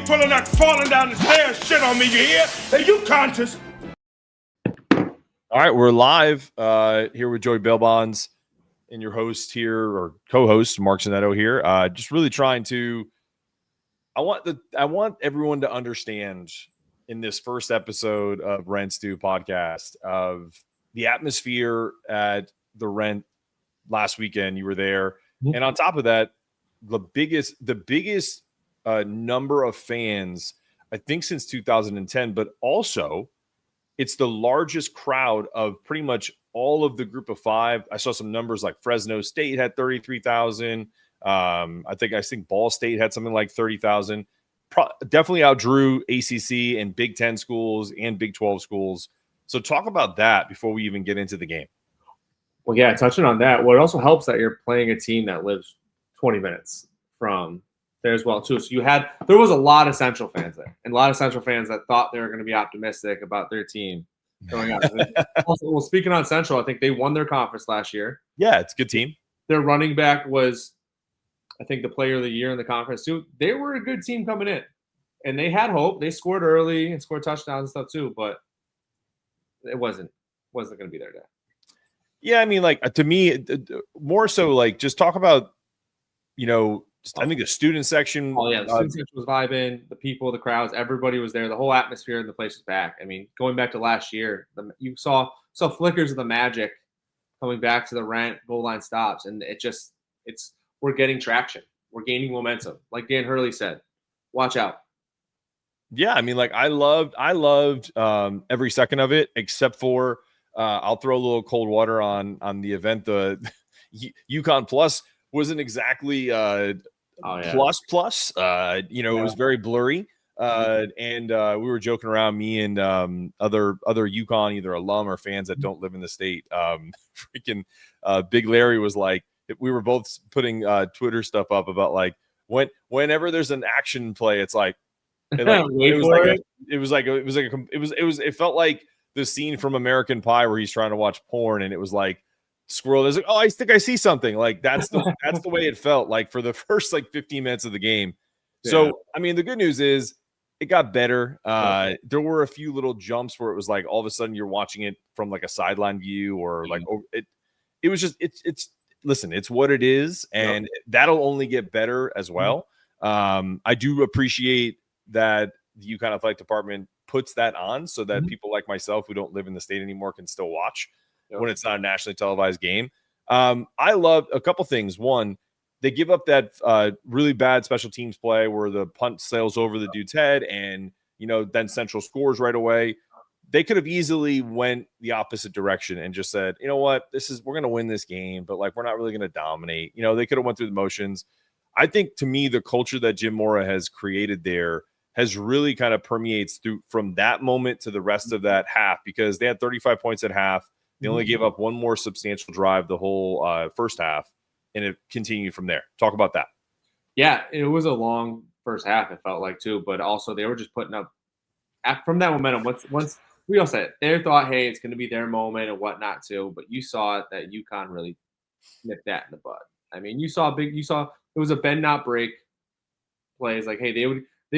ain't pulling that falling down the stairs shit on me, you hear? Are you conscious? All right, we're live here with Joey Bail Bonds and your host here, or co-host Mark Zanetto here. Just really trying to. I want everyone to understand in this first episode of Rent Stew podcast of the atmosphere at the Rent last weekend. You were there, and on top of that, the biggest number of fans I think since 2010, but also it's the largest crowd of pretty much all of the group of five. I saw some numbers like Fresno State had 33,000. I think Ball State had something like 30,000. Definitely outdrew ACC and Big 10 schools and Big 12 schools. So talk about that before we even get into the game. Well, yeah, touching on that, well, it also helps that you're playing a team that lives 20 minutes from there as well, too. So there was a lot of Central fans there, and a lot of Central fans that thought they were going to be optimistic about their team going out. Also, well, speaking on Central, I think they won their conference last year. Yeah, it's a good team. Their running back was, I think, the player of the year in the conference, too. They were a good team coming in, and they had hope. They scored early and scored touchdowns and stuff, too, but it wasn't going to be their day. Yeah, I mean, like, to me, more so, like, just talk about, I think the student section. Oh, yeah, the student section was vibing. The people, the crowds, everybody was there. The whole atmosphere in the place was back. I mean, going back to last year, you saw flickers of the magic coming back to the Rent goal line stops, and we're getting traction. We're gaining momentum. Like Dan Hurley said, watch out. Yeah, I mean, like, I loved every second of it, except for I'll throw a little cold water on the event. The UConn Plus wasn't exactly plus. It was very blurry. And we were joking around, me and other UConn, either alum or fans that don't live in the state. Freaking Big Larry was like, we were both putting Twitter stuff up about like whenever there's an action play, it's like, it felt like the scene from American Pie where he's trying to watch porn, and it was like squirrel is like, oh, I think I see something. Like that's the way it felt like for the first like 15 minutes of the game. Yeah. So I mean, the good news is it got better. There were a few little jumps where it was like all of a sudden you're watching it from like a sideline view, or like it was just listen, it's what it is, and that'll only get better as well. I do appreciate that the UConn athletic department puts that on so that people like myself who don't live in the state anymore can still watch when it's not a nationally televised game. I love a couple things. One, they give up that really bad special teams play where the punt sails over the dude's head, and then Central scores right away. They could have easily went the opposite direction and just said, you know what, we're going to win this game, but like we're not really going to dominate. They could have went through the motions. I think, to me, the culture that Jim Mora has created there has really kind of permeates through from that moment to the rest of that half, because they had 35 points at half. They only gave up one more substantial drive the whole first half, and it continued from there. Talk about that. Yeah, it was a long first half, it felt like, too, but also they were just putting up from that momentum. Once we all said it, they thought, hey, it's going to be their moment and whatnot, too, but you saw it that UConn really nipped that in the bud. I mean, you saw it was a bend not break plays. Like, hey, they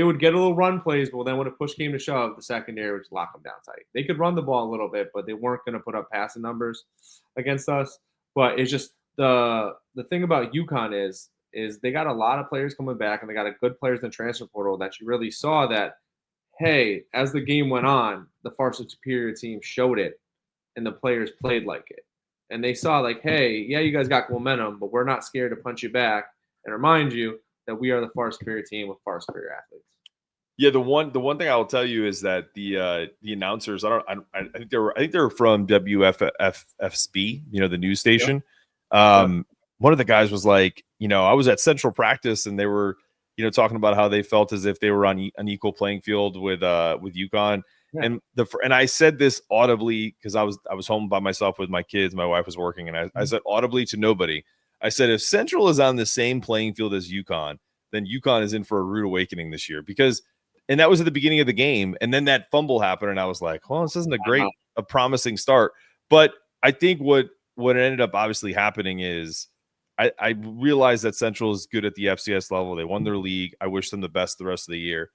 would get a little run plays, but then when a push came to shove, the secondary would just lock them down tight. They could run the ball a little bit, but they weren't going to put up passing numbers against us. But it's just the thing about UConn is they got a lot of players coming back, and they got a good players in the transfer portal that you really saw that, hey, as the game went on, the far superior team showed it, and the players played like it. And they saw like, hey, yeah, you guys got momentum, but we're not scared to punch you back and remind you that we are the far superior team with far superior athletes. Yeah, the one thing I will tell you is that the announcers, I think they were from WFFSB, the news station. One of the guys was like, I was at Central practice, and they were, talking about how they felt as if they were on an equal playing field with UConn. Yeah. And I said this audibly because I was home by myself with my kids. My wife was working, and I said audibly to nobody. I said, if Central is on the same playing field as UConn, then UConn is in for a rude awakening this year, and that was at the beginning of the game. And then that fumble happened, and I was like, well, this isn't a promising start. But I think what ended up obviously happening is I realized that Central is good at the FCS level. They won their league. I wish them the best the rest of the year.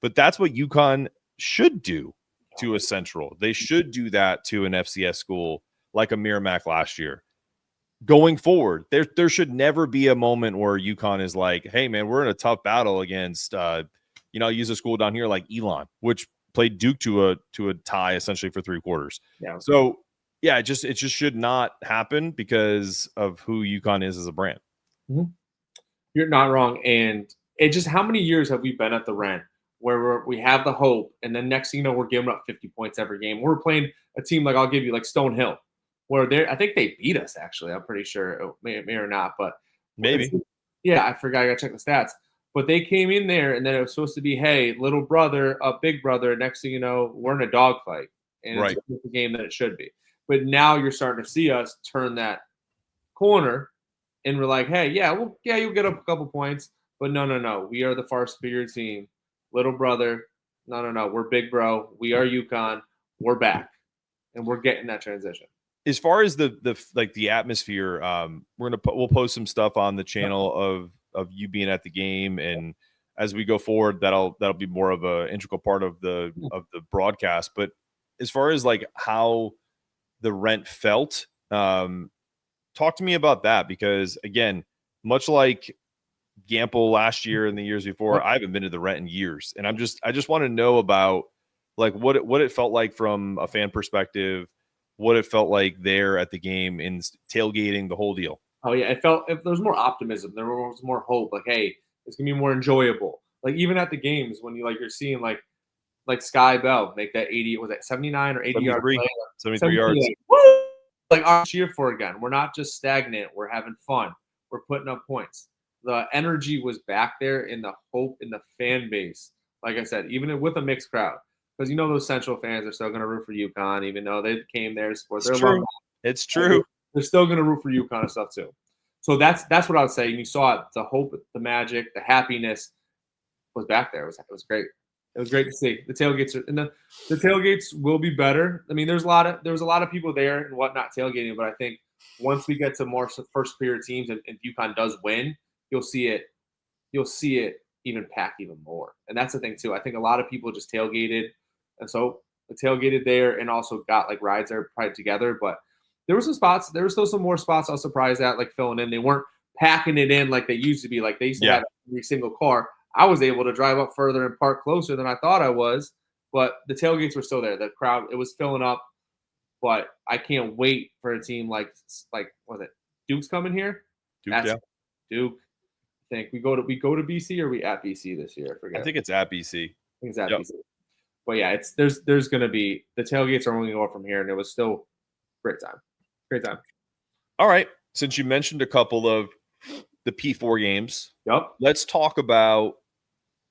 But that's what UConn should do to a Central. They should do that to an FCS school like a Merrimack last year. Going forward, there should never be a moment where UConn is like, hey, man, we're in a tough battle against, use a school down here like Elon, which played Duke to a tie essentially for 3 quarters. Yeah. So, yeah, it just should not happen because of who UConn is as a brand. Mm-hmm. You're not wrong. And it just, how many years have we been at the Rent where we have the hope, and then next thing you know, we're giving up 50 points every game. We're playing a team like, I'll give you like Stonehill, where I think they beat us, actually. I'm pretty sure it may or not, but maybe. Yeah, I forgot. I got to check the stats. But they came in there, and then it was supposed to be, hey, little brother, big brother. Next thing you know, we're in a dogfight, and right. It's the game that it should be. But now you're starting to see us turn that corner, and we're like, hey, you'll get up a couple points, but no, we are the far superior team. Little brother, no, we're big bro. We are UConn. We're back, and we're getting that transition. As far as the atmosphere, we'll post some stuff on the channel of you being at the game, and as we go forward, that'll be more of a integral part of the broadcast. But as far as like how the Rent felt, talk to me about that, because again, much like Gamble last year and the years before, I haven't been to the Rent in years, and I just want to know about like what it felt like from a fan perspective, what it felt like there at the game in tailgating, the whole deal. Oh yeah, it felt, if there was more optimism, there was more hope. Like, hey, it's gonna be more enjoyable. Like even at the games when you're seeing like Sky Bell make that 80, was that 79 or 80 yard play? 73 yards. Like, woo! Like our cheer for again. We're not just stagnant. We're having fun. We're putting up points. The energy was back there, in the hope in the fan base. Like I said, even with a mixed crowd, because those Central fans are still going to root for UConn, even though they came there to support their alumni. It's true. They're still going to root for UConn and stuff too. So that's what I would say. And you saw it, the hope, the magic, the happiness was back there. It was great. It was great to see. The tailgates the tailgates will be better. I mean, there was a lot of people there and whatnot tailgating, but I think once we get to more first period teams and UConn does win, you'll see it even pack even more. And that's the thing too. I think a lot of people just tailgated, and so they tailgated there and also got like rides there probably together. But there were some spots. There were still some more spots I was surprised at, like filling in. They weren't packing it in like they used to be. Like they used to have every single car. I was able to drive up further and park closer than I thought I was, but the tailgates were still there. The crowd, it was filling up. But I can't wait for a team like what was it? Duke's coming here. Duke. I think we go to BC, or are we at BC this year? I forget. I think it's at BC. I think it's at BC. But yeah, there's going to be, the tailgates are only going to go from here, and it was still great time. Great time. All right. Since you mentioned a couple of the P4 games, let's talk about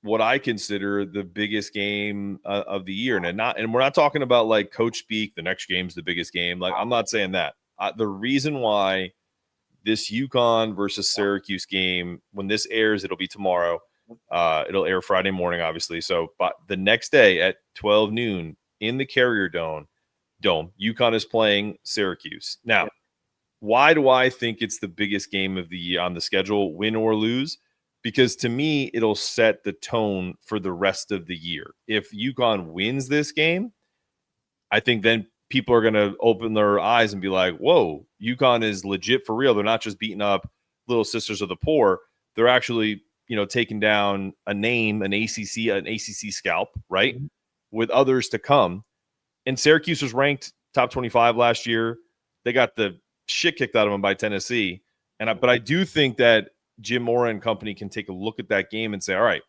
what I consider the biggest game of the year. And we're not talking about like coach speak, the next game's the biggest game. Like, I'm not saying that. The reason why this UConn versus Syracuse game, when this airs, it'll be tomorrow. It'll air Friday morning, obviously. So, but the next day at 12 noon in the Carrier Dome, UConn is playing Syracuse. Now, why do I think it's the biggest game of the year on the schedule, win or lose? Because to me, it'll set the tone for the rest of the year. If UConn wins this game, I think then people are going to open their eyes and be like, whoa, UConn is legit for real. They're not just beating up Little Sisters of the Poor. They're actually, taking down a name, an ACC scalp, right? Mm-hmm. With others to come. And Syracuse was ranked top 25 last year. They got the shit kicked out of them by Tennessee. But I do think that Jim Mora and company can take a look at that game and say, all right,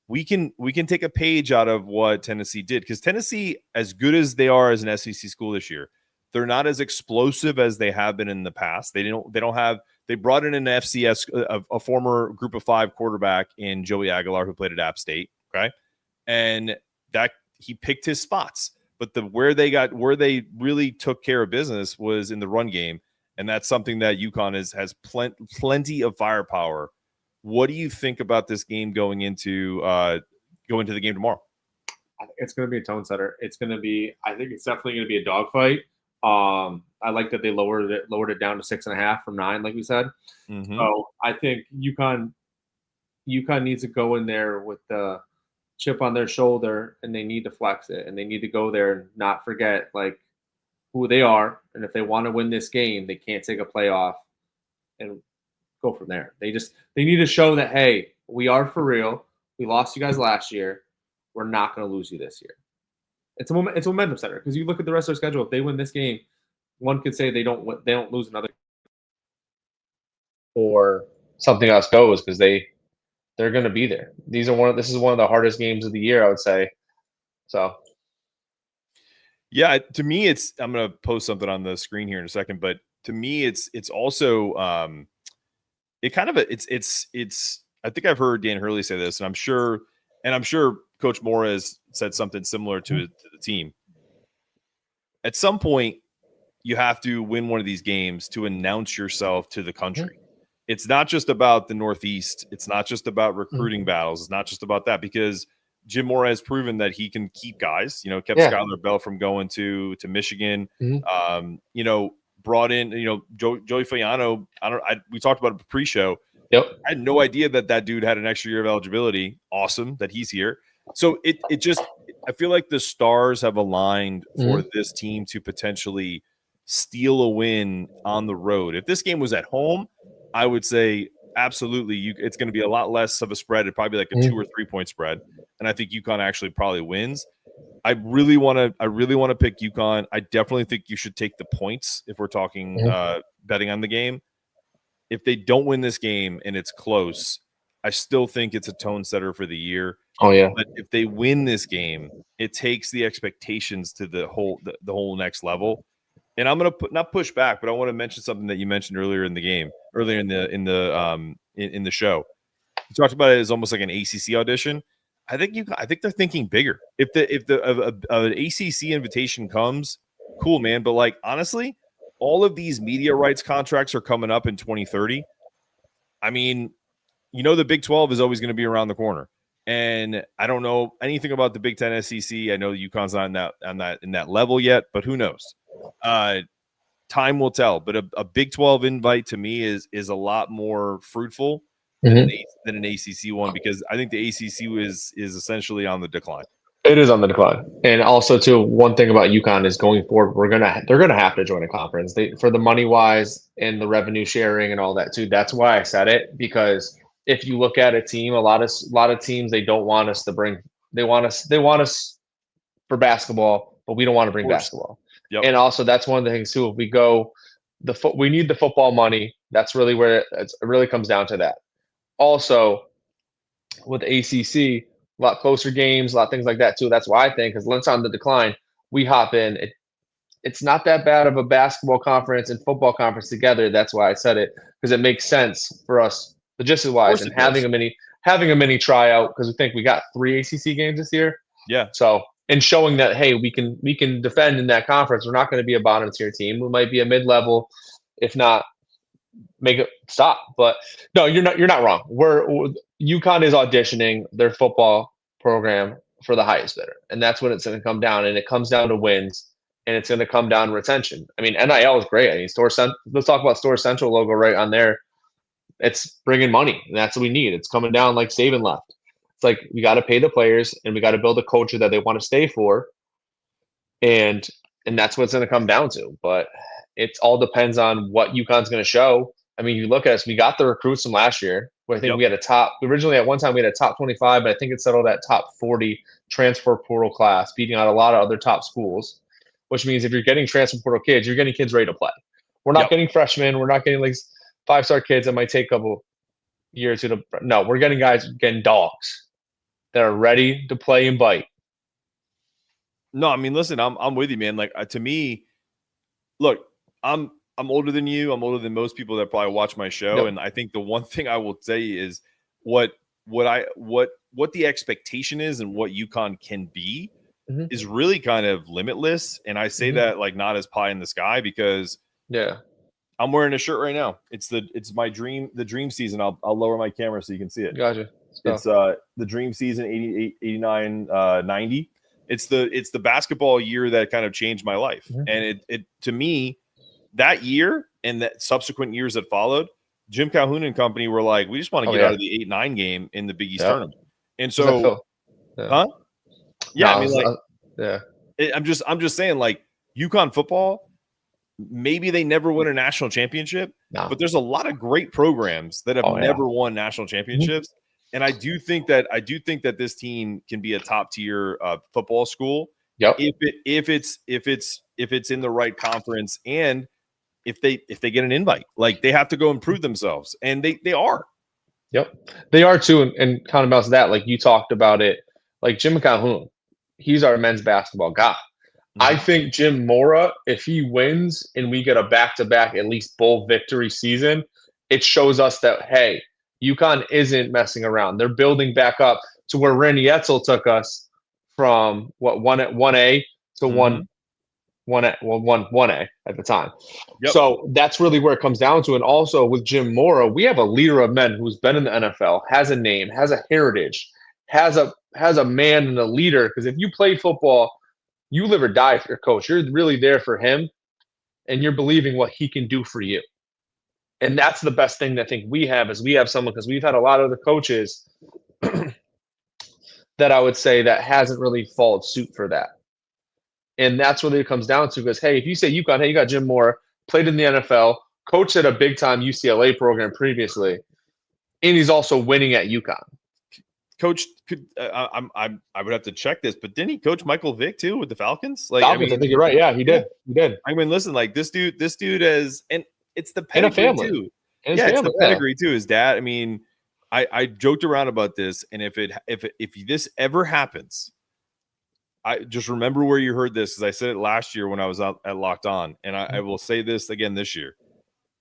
we can take a page out of what Tennessee did, because Tennessee, as good as they are as an SEC school this year, they're not as explosive as they have been in the past. They brought in an FCS, a former Group of 5 quarterback in Joey Aguilar, who played at App State. Okay. And that he picked his spots, but where they really took care of business was in the run game. And that's something that UConn has plenty of firepower. What do you think about this game going into the game tomorrow? I think it's going to be a tone setter. I think it's definitely going to be a dogfight. I like that they lowered it down to 6.5 from 9, like we said. Mm-hmm. So I think UConn needs to go in there with the chip on their shoulder, and they need to flex it, and they need to go there and not forget like who they are, and if they want to win this game, they can't take a playoff and go from there. They need to show that, hey, we are for real. We lost you guys last year. We're not going to lose you this year. It's a momentum setter because you look at the rest of their schedule. If they win this game, one could say they don't lose another, or something else goes because they're going to be there. This is one of the hardest games of the year, I would say. So, yeah, to me, I'm going to post something on the screen here in a second, but to me, it's also it kind of it's I think I've heard Dan Hurley say this, and I'm sure Coach Mora has said something similar to the team. At some point, you have to win one of these games to announce yourself to the country. It's not just about the Northeast. It's not just about recruiting battles. It's not just about that, because Jim Mora has proven that he can keep guys. Kept Skylar Bell from going to Michigan. Brought in, Joey Fayano. We talked about it the pre-show. Yep. I had no idea that dude had an extra year of eligibility. Awesome that he's here. So I feel like the stars have aligned for this team to potentially steal a win on the road. If this game was at home, I would say absolutely it's going to be a lot less of a spread. It'd probably be like a 2 or 3 point spread, and I think UConn actually probably wins. I really want to pick UConn. I definitely think you should take the points if we're talking betting on the game. If they don't win this game and it's close, I still think it's a tone setter for the year. Oh yeah. But if they win this game, it takes the expectations to the whole next level. And I'm going to not push back, but I want to mention something that you mentioned earlier in the show. You talked about it as almost like an ACC audition. I think they're thinking bigger. If an ACC invitation comes, cool, man. But like honestly, all of these media rights contracts are coming up in 2030. I mean, the Big 12 is always going to be around the corner, and I don't know anything about the Big 10 SEC. I know UConn's not in that level yet, but who knows? Time will tell. But a Big 12 invite to me is a lot more fruitful than an ACC one, because I think the ACC is essentially on the decline. It is on the decline. And also, too, one thing about UConn is going forward, they're gonna have to join a conference. For the money wise and the revenue sharing and all that too. That's why I said it, because if you look at a team, a lot of teams, they don't want us to bring. They want us for basketball, but we don't want to bring basketball. Yep. And also, that's one of the things too. If we go, we need the football money. That's really where it really comes down to that. Also, with ACC, a lot closer games, a lot of things like that too. That's why I think, because once on the decline, we hop in. It's not that bad of a basketball conference and football conference together. That's why I said it, because it makes sense for us logistics wise, and having a mini tryout, because we think we got 3 ACC games this year. Yeah. So, and showing that, hey, we can defend in that conference. We're not going to be a bottom tier team. We might be a mid level, if not make it stop. But no, you're not wrong. UConn is auditioning their football program for the highest bidder, and that's when it's going to come down. And it comes down to wins, and it's going to come down to retention. I mean, NIL is great. I mean, let's talk about Store Central logo right on there. It's bringing money, and that's what we need. It's coming down like Saban left. It's like we got to pay the players, and we got to build a culture that they want to stay for, and that's what it's going to come down to. But it all depends on what UConn's going to show. I mean, you look at us, we got the recruits from last year. I think we had originally at one time we had a top 25, but I think it settled at top 40 transfer portal class, beating out a lot of other top schools, which means if you're getting transfer portal kids, you're getting kids ready to play. We're not getting freshmen. We're not getting like 5-star kids that might take a couple years to. No, we're getting guys, getting dogs that are ready to play and bite. No, I mean, listen, I'm with you, man. Like to me, look, I'm older than you. I'm older than most people that probably watch my show. Yep. And I think the one thing I will say is what the expectation is and what UConn can be is really kind of limitless. And I say that like not as pie in the sky, because I'm wearing a shirt right now. It's the dream season. I'll lower my camera so you can see it. Gotcha. It's the dream season 88, 89, 90. It's the basketball year that kind of changed my life. And it to me, that year and that subsequent years that followed, Jim Calhoun and company were like, we just want to get out of the 8-9 game in the Big East tournament. And so Huh? Yeah, No, I mean, like, yeah. I'm just saying, like, UConn football, maybe they never win a national championship, No. but there's a lot of great programs that have never won national championships. And I do think that this team can be a top tier football school. Yep. If it's in the right conference, and if they get an invite. Like, they have to go and prove themselves, and they are. Yep, they are too. And kind of about that, like you talked about it, like Jim Calhoun, he's our men's basketball guy. I think Jim Mora, if he wins and we get a back-to-back at least bowl victory season, it shows us that, hey, UConn isn't messing around. They're building back up to where Randy Edsel took us from one A to one A at the time. Yep. So that's really where it comes down to. And also with Jim Mora, we have a leader of men who's been in the NFL, has a name, has a heritage, has a man and a leader. Because if you play football, you live or die for your coach. You're really there for him, and you're believing what he can do for you. And that's the best thing that I think we have, is we have someone, because we've had a lot of the coaches that I would say that hasn't really followed suit for that. And that's what it comes down to, because, hey, if you say UConn, hey, you got Jim Mora, played in the NFL, coached at a big-time UCLA program previously, and he's also winning at UConn. Coach, I would have to check this, but didn't he coach Michael Vick too with the Falcons? Like, Falcons, I think you're right. Yeah, he did. He did. I mean, listen, like, this dude has, and it's the pedigree family. too. And Yeah, family, it's the pedigree too. His dad. I mean, I joked around about this, and if this ever happens, I just remember where you heard this, because I said it last year when I was out at Locked On, and I will say this again this year.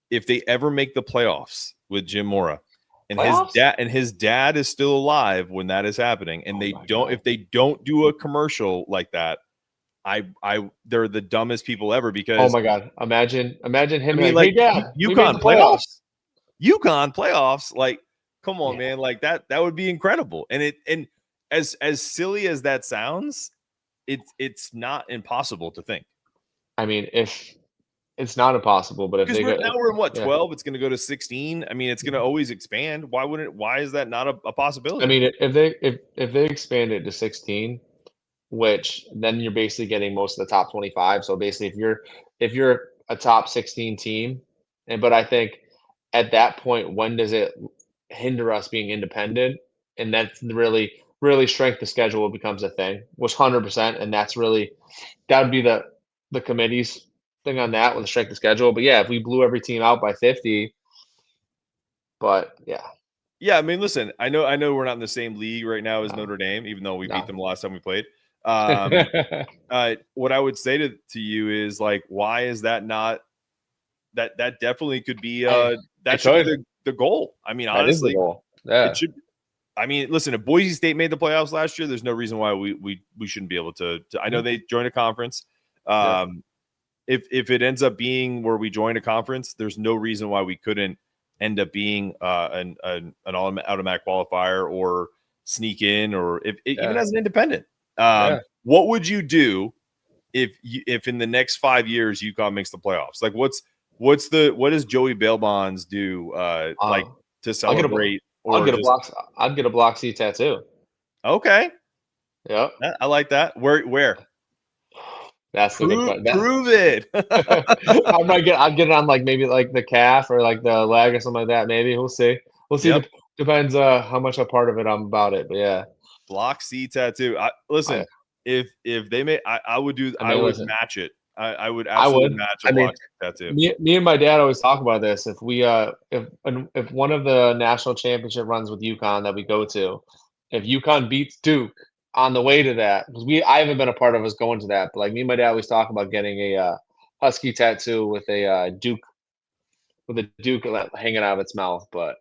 If they ever make the playoffs with Jim Mora, and his dad is still alive when that is happening, and if they don't do a commercial like that, they're the dumbest people ever. Because, oh my God, imagine him. I mean, like, like, hey, Dad, UConn playoffs, like, come on, man, like that would be incredible. And as silly as that sounds, it's not impossible to think. I mean, if it's not impossible, but if because they we're in what, 12, it's going to go to 16. I mean, it's going to always expand. Why is that not a possibility? I mean, if they expand it to 16, which then you're basically getting most of the top 25. So basically, if you're a top 16 team, but I think at that point, when does it hinder us being independent? And that's really strength of schedule becomes a thing, which 100%, and that would be the committee's thing on that with the strength of schedule. But yeah, if we blew every team out by 50, but yeah. Yeah, I mean, listen, I know we're not in the same league right now as Notre Dame, even though we beat them the last time we played. What I would say to you is, like, why is that not that definitely could be that should be the goal. I mean, honestly, that is the goal. Yeah. It should. I mean, listen, if Boise State made the playoffs last year, there's no reason why we shouldn't be able to I know they joined a conference. If it ends up being where we join a conference, there's no reason why we couldn't end up being an automatic qualifier or sneak in, or even as an independent. What would you do if in the next 5 years UConn makes the playoffs? Like, what does Joey Bail Bonds do like to celebrate? I'd get a block C tattoo. Okay. Yeah. I like that. Where? That's the good question. Prove it. I'd get it on, like, maybe like the calf or like the leg or something like that. Maybe we'll see. Yep. Depends how much a part of it I'm about it. But yeah. Block C tattoo. Listen, if they may, I would do. I would match it. I would absolutely match a block C tattoo. Me and my dad always talk about this. If we if one of the national championship runs with UConn that we go to, if UConn beats Duke on the way to that, because I haven't been a part of us going to that, but like me and my dad always talk about getting a Husky tattoo with a Duke hanging out of its mouth. But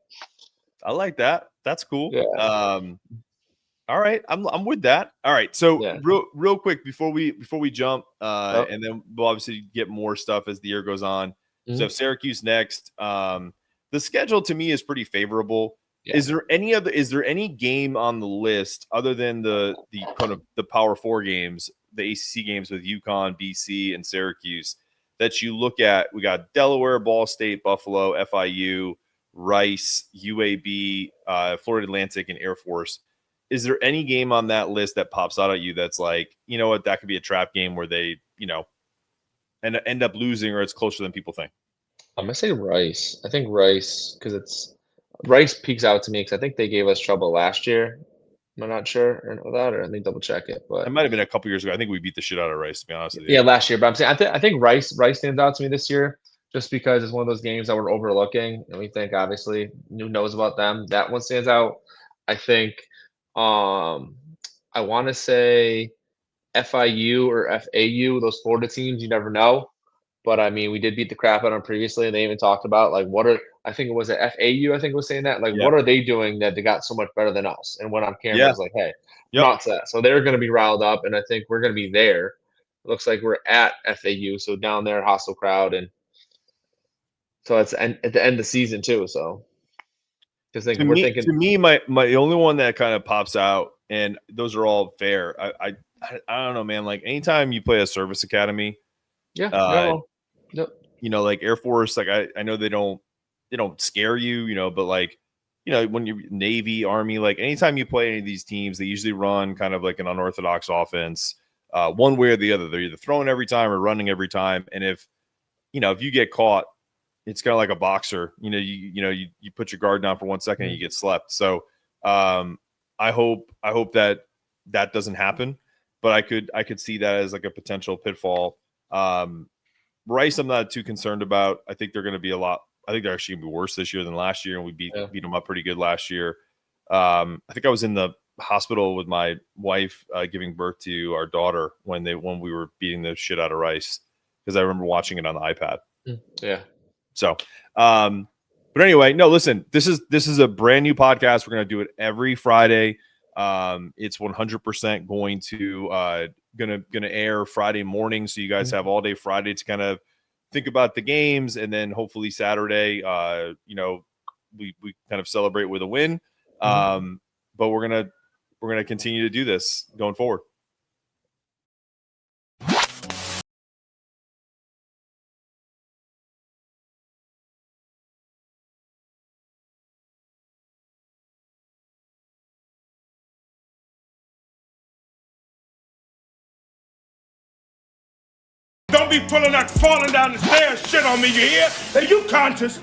I like that. That's cool. Yeah. All right, I'm with that. All right, so real quick before we jump, and then we'll obviously get more stuff as the year goes on. Mm-hmm. So Syracuse next. The schedule to me is pretty favorable. Yeah. Is there any game on the list other than the kind of the Power 4 games, the ACC games with UConn, BC, and Syracuse that you look at? We got Delaware, Ball State, Buffalo, FIU, Rice, UAB, Florida Atlantic, and Air Force. is there any game on that list that pops out at you that's like, you know what, that could be a trap game where they, you know, end up losing or it's closer than people think? I'm gonna say Rice. I think Rice because Rice peaks out to me because I think they gave us trouble last year. I'm not sure or that, or let me double check it. But It might have been a couple years ago. I think we beat the shit out of Rice, to be honest with you. yeah, last year. But I'm saying I think Rice stands out to me this year just because it's one of those games that we're overlooking, and we think obviously who knows about them. That one stands out. I think I want to say FIU or FAU, those Florida teams. You never know. But I mean, we did beat the crap out of them previously, and they even talked about like I think it was at FAU. I think was saying that like Yeah. what are they doing that they got so much better than us? And went on camera Yeah. was like, hey, Yep. not that. So they're going to be riled up, and I think we're going to be there. It looks like we're at FAU, so down there, hostile crowd, and so it's at the end of the season too. So just To me, my only one that kind of pops out, and those are all fair. I don't know, man. Like anytime you play a service academy, yeah, you know, like Air Force, like I know they don't scare you, you know, but like, you know, when you're Navy, Army, like anytime you play any of these teams, they usually run kind of like an unorthodox offense, one way or the other. They're either throwing every time or running every time. And if you get caught, it's kind of like a boxer. You know, you put your guard down for 1 second and you get slept. So I hope that doesn't happen, but I could see that as like a potential pitfall. Rice, I'm not too concerned about. I think they're going to be I think they're actually going to be worse this year than last year, and we beat them up pretty good last year. I think I was in the hospital with my wife giving birth to our daughter when we were beating the shit out of Rice, because I remember watching it on the iPad. Yeah. So, but anyway, no, listen, this is a brand new podcast. We're going to do it every Friday. It's 100% going to air Friday morning. So you guys have all day Friday to kind of think about the games. And then hopefully Saturday, we kind of celebrate with a win. But we're going to continue to do this going forward. Don't be pulling that falling down the stairs shit on me, you hear? Are you conscious?